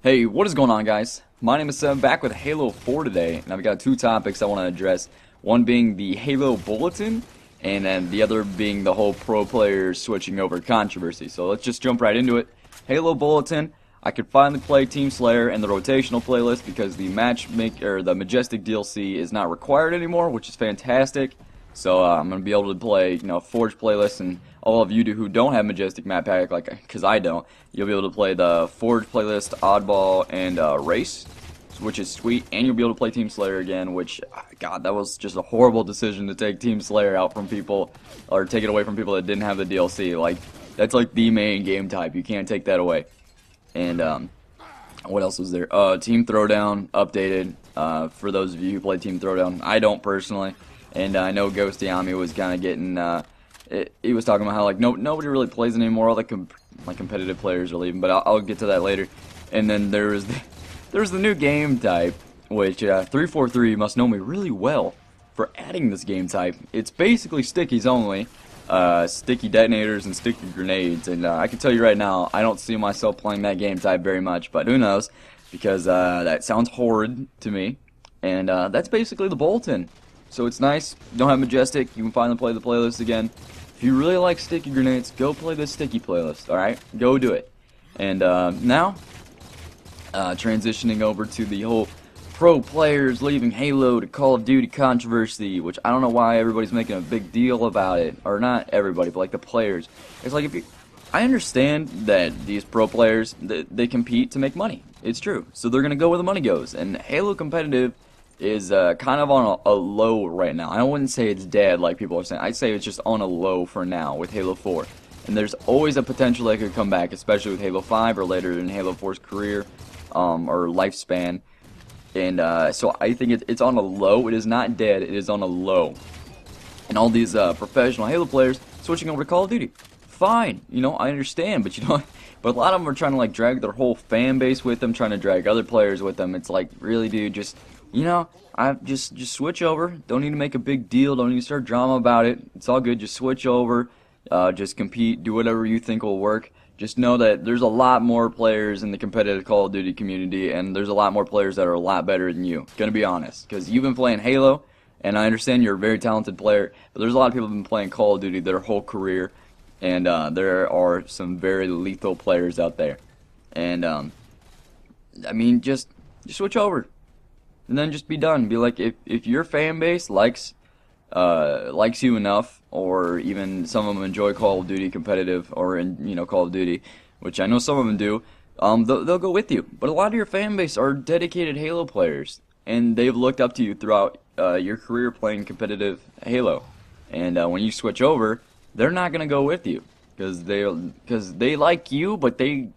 Hey, what is going on, guys? My name is Seb, back with Halo 4 today, and I've got two topics I want to address. One being the Halo Bulletin, and then the other being the whole pro players switching over controversy. So let's just jump right into it. Halo Bulletin, I could finally play Team Slayer in the rotational playlist because the the Majestic DLC is not required anymore, which is fantastic. So I'm gonna be able to play, Forge playlist, and all of you who don't have Majestic map pack, cause I don't, you'll be able to play the Forge playlist, Oddball, and Race, which is sweet. And you'll be able to play Team Slayer again, which, God, that was just a horrible decision to take Team Slayer out from people, or take it away from people that didn't have the DLC. Like, that's like the main game type. You can't take that away. And what else was there? Team Throwdown updated. For those of you who play Team Throwdown, I don't personally. And I know Ghost Yami was kind of getting, he was talking about how, like, nobody really plays it anymore. All the competitive players are leaving, but I'll get to that later. And then there's the new game type, which 343 must know me really well for adding this game type. It's basically stickies only, sticky detonators and sticky grenades. And I can tell you right now, I don't see myself playing that game type very much, but who knows, because that sounds horrid to me. And that's basically the Bulletin. So it's nice. You don't have Majestic, you can finally play the playlist again. If you really like sticky grenades, go play the sticky playlist, alright? Go do it. And now, transitioning over to the whole pro players leaving Halo to Call of Duty controversy, which I don't know why everybody's making a big deal about it. Or not everybody, but like the players. It's like, I understand that these pro players, they compete to make money. It's true. So they're going to go where the money goes. And Halo competitive is kind of on a low right now. I wouldn't say it's dead like people are saying. I'd say it's just on a low for now with Halo 4. And there's always a potential that could come back, especially with Halo 5 or later in Halo 4's career or lifespan. And so I think it's on a low. It is not dead. It is on a low. And all these professional Halo players switching over to Call of Duty. Fine. I understand. But but a lot of them are trying to like drag their whole fan base with them, trying to drag other players with them. It's like, really, dude, just... I just switch over. Don't need to make a big deal. Don't need to start drama about it. It's all good. Just switch over. Just compete. Do whatever you think will work. Just know that there's a lot more players in the competitive Call of Duty community, and there's a lot more players that are a lot better than you. Gonna be honest, because you've been playing Halo, and I understand you're a very talented player, but there's a lot of people who've been playing Call of Duty their whole career, and there are some very lethal players out there. And I mean, just switch over. And then just be done. Be like, if your fan base likes you enough, or even some of them enjoy Call of Duty competitive, or Call of Duty, which I know some of them do, they'll go with you. But a lot of your fan base are dedicated Halo players, and they've looked up to you throughout your career playing competitive Halo. And when you switch over, they're not gonna go with you because they like you, but they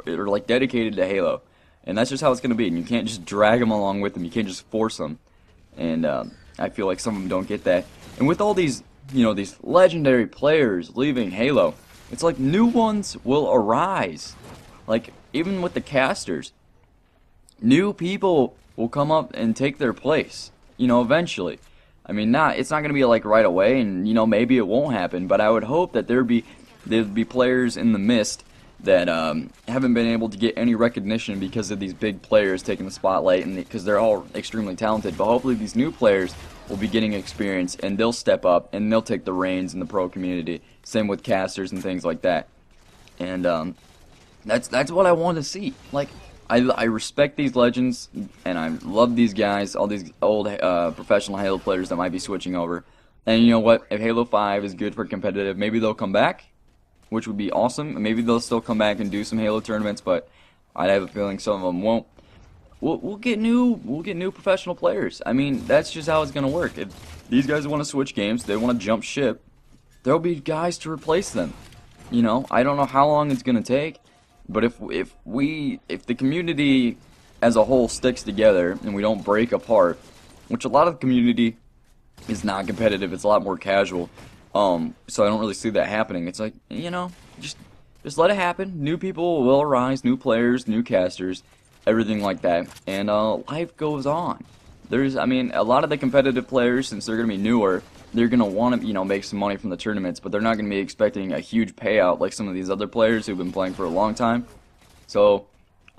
are like dedicated to Halo. And that's just how it's going to be. And you can't just drag them along with them. You can't just force them. And I feel like some of them don't get that. And with all these, these legendary players leaving Halo, it's like new ones will arise. Like, even with the casters, new people will come up and take their place, eventually. I mean, it's not going to be like right away, and, maybe it won't happen. But I would hope that there'd be players in the mist that haven't been able to get any recognition because of these big players taking the spotlight, and because they're all extremely talented. But hopefully these new players will be getting experience, and they'll step up, and they'll take the reins in the pro community. Same with casters and things like that. And that's what I want to see. Like, I respect these legends, and I love these guys, all these old professional Halo players that might be switching over. And you know what? If Halo 5 is good for competitive, maybe they'll come back, which would be awesome. Maybe they'll still come back and do some Halo tournaments, but I have a feeling some of them won't. We'll get new professional players. I mean, that's just how it's gonna work. If these guys want to switch games, they want to jump ship, there'll be guys to replace them. I don't know how long it's gonna take, but if the community as a whole sticks together and we don't break apart, which a lot of the community is not competitive, it's a lot more casual. So I don't really see that happening. It's like, just let it happen. New people will arise, new players, new casters, everything like that. And life goes on. A lot of the competitive players, since they're going to be newer, they're going to want to, make some money from the tournaments, but they're not going to be expecting a huge payout like some of these other players who've been playing for a long time. So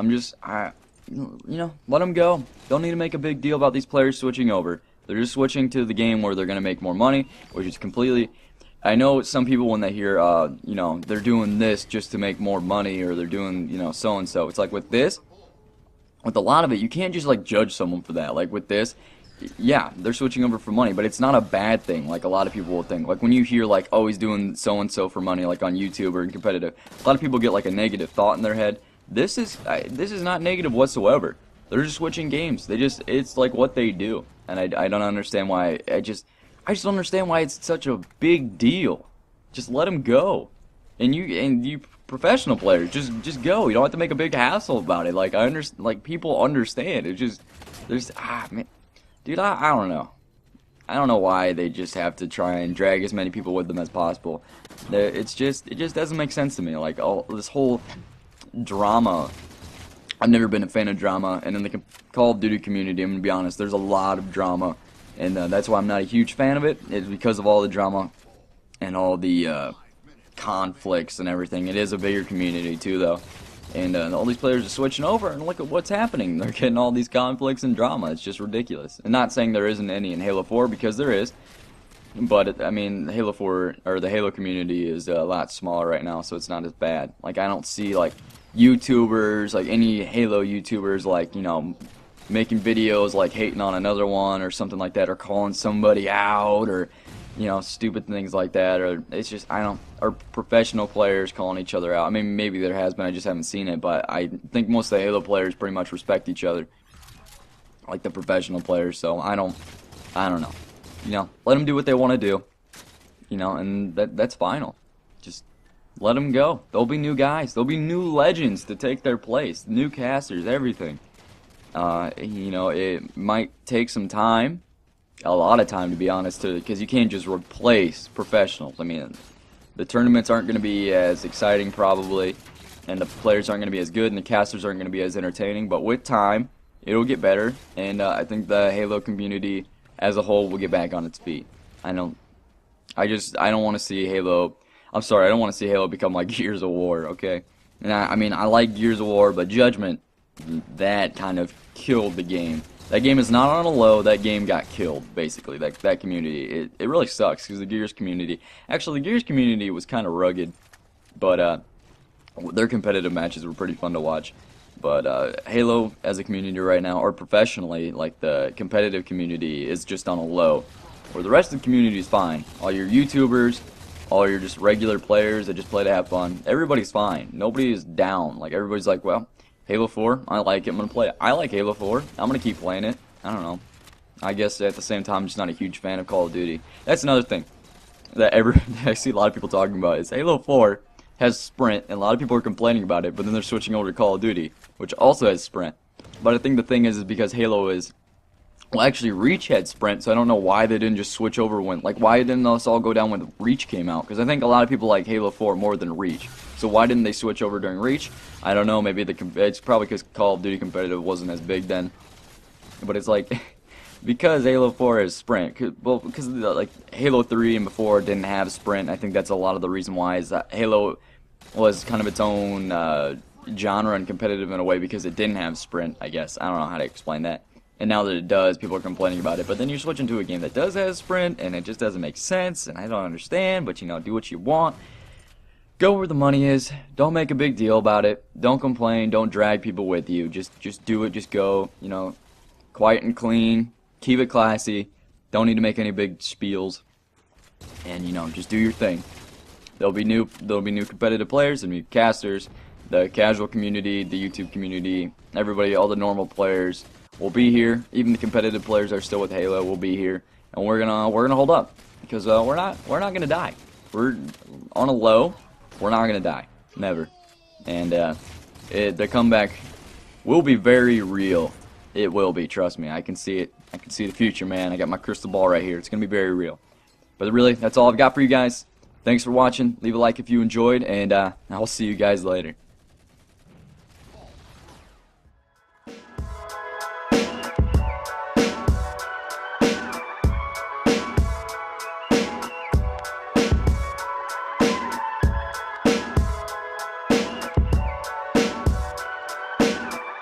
let them go. Don't need to make a big deal about these players switching over. They're just switching to the game where they're going to make more money, which is completely... I know some people when they hear, they're doing this just to make more money, or they're doing, so-and-so. It's like with this, with a lot of it, you can't just, like, judge someone for that. Like with this, yeah, they're switching over for money, but it's not a bad thing, like a lot of people will think. Like when you hear, like, oh, he's doing so-and-so for money, like on YouTube or in competitive, a lot of people get, like, a negative thought in their head. This is not negative whatsoever. They're just switching games. It's like what they do. And I don't understand why, I just don't understand why it's such a big deal. Just let them go. And you professional players, just go. You don't have to make a big hassle about it. Like people understand. It just man. Dude, I don't know. I don't know why they just have to try and drag as many people with them as possible. It just doesn't make sense to me. Like all this whole drama. I've never been a fan of drama, and in the Call of Duty community, I'm gonna be honest, there's a lot of drama, and that's why I'm not a huge fan of it. It's because of all the drama and all the conflicts and everything. It is a bigger community too, though, and all these players are switching over, and look at what's happening. They're getting all these conflicts and drama. It's just ridiculous. And not saying there isn't any in Halo 4, because there is. But, I mean, Halo 4, or the Halo community is a lot smaller right now, so it's not as bad. Like, I don't see, like, YouTubers, like, any Halo YouTubers, like, making videos, like, hating on another one or something like that, or calling somebody out, or, stupid things like that, or it's just, or professional players calling each other out. I mean, maybe there has been, I just haven't seen it, but I think most of the Halo players pretty much respect each other, like the professional players, so I don't know. Let them do what they want to do, and that's final. Just let them go. There'll be new guys. There'll be new legends to take their place, new casters, everything. It might take some time, a lot of time to be honest, because you can't just replace professionals. I mean, the tournaments aren't going to be as exciting probably, and the players aren't going to be as good, and the casters aren't going to be as entertaining, but with time, it'll get better, and I think the Halo community as a whole will get back on its feet. I don't want to see Halo. I'm sorry, I don't want to see Halo become like Gears of War. Okay, and I mean I like Gears of War, but Judgment, that kind of killed the game. That game is not on a low. That game got killed basically. That community, it really sucks because the Gears community. Actually, the Gears community was kind of rugged, but their competitive matches were pretty fun to watch. But Halo as a community right now, or professionally, like the competitive community, is just on a low. Where the rest of the community is fine. All your YouTubers, all your just regular players that just play to have fun, everybody's fine. Nobody is down. Like everybody's like, well, Halo 4, I like it, I'm gonna play it. I like Halo 4, I'm gonna keep playing it. I don't know. I guess at the same time, I'm just not a huge fan of Call of Duty. That's another thing that I see a lot of people talking about is Halo 4 has sprint, and a lot of people are complaining about it, but then they're switching over to Call of Duty, which also has sprint. But I think the thing is because Halo is, well, actually Reach had sprint, so I don't know why they didn't just switch over when, like, why didn't this all go down when Reach came out? Because I think a lot of people like Halo 4 more than Reach. So why didn't they switch over during Reach? I don't know, maybe it's probably because Call of Duty competitive wasn't as big then. But it's like, because Halo 4 has sprint, because like Halo 3 and before didn't have sprint, I think that's a lot of the reason why is that Halo was kind of its own genre and competitive in a way because it didn't have sprint, I guess. I don't know how to explain that. And now that it does, people are complaining about it. But then you're switching to a game that does have sprint, and it just doesn't make sense, and I don't understand, but do what you want. Go where the money is. Don't make a big deal about it. Don't complain. Don't drag people with you. Just do it. Just go, quiet and clean. Keep it classy. Don't need to make any big spiels. And, just do your thing. There'll be new competitive players and new casters, the casual community, the YouTube community, everybody, all the normal players will be here. Even the competitive players are still with Halo will be here, and we're gonna hold up because we're not gonna die. We're on a low. We're not gonna die, never. And the comeback will be very real. It will be. Trust me. I can see it. I can see the future, man. I got my crystal ball right here. It's gonna be very real. But really, that's all I've got for you guys. Thanks for watching. Leave a like if you enjoyed, and I'll see you guys later.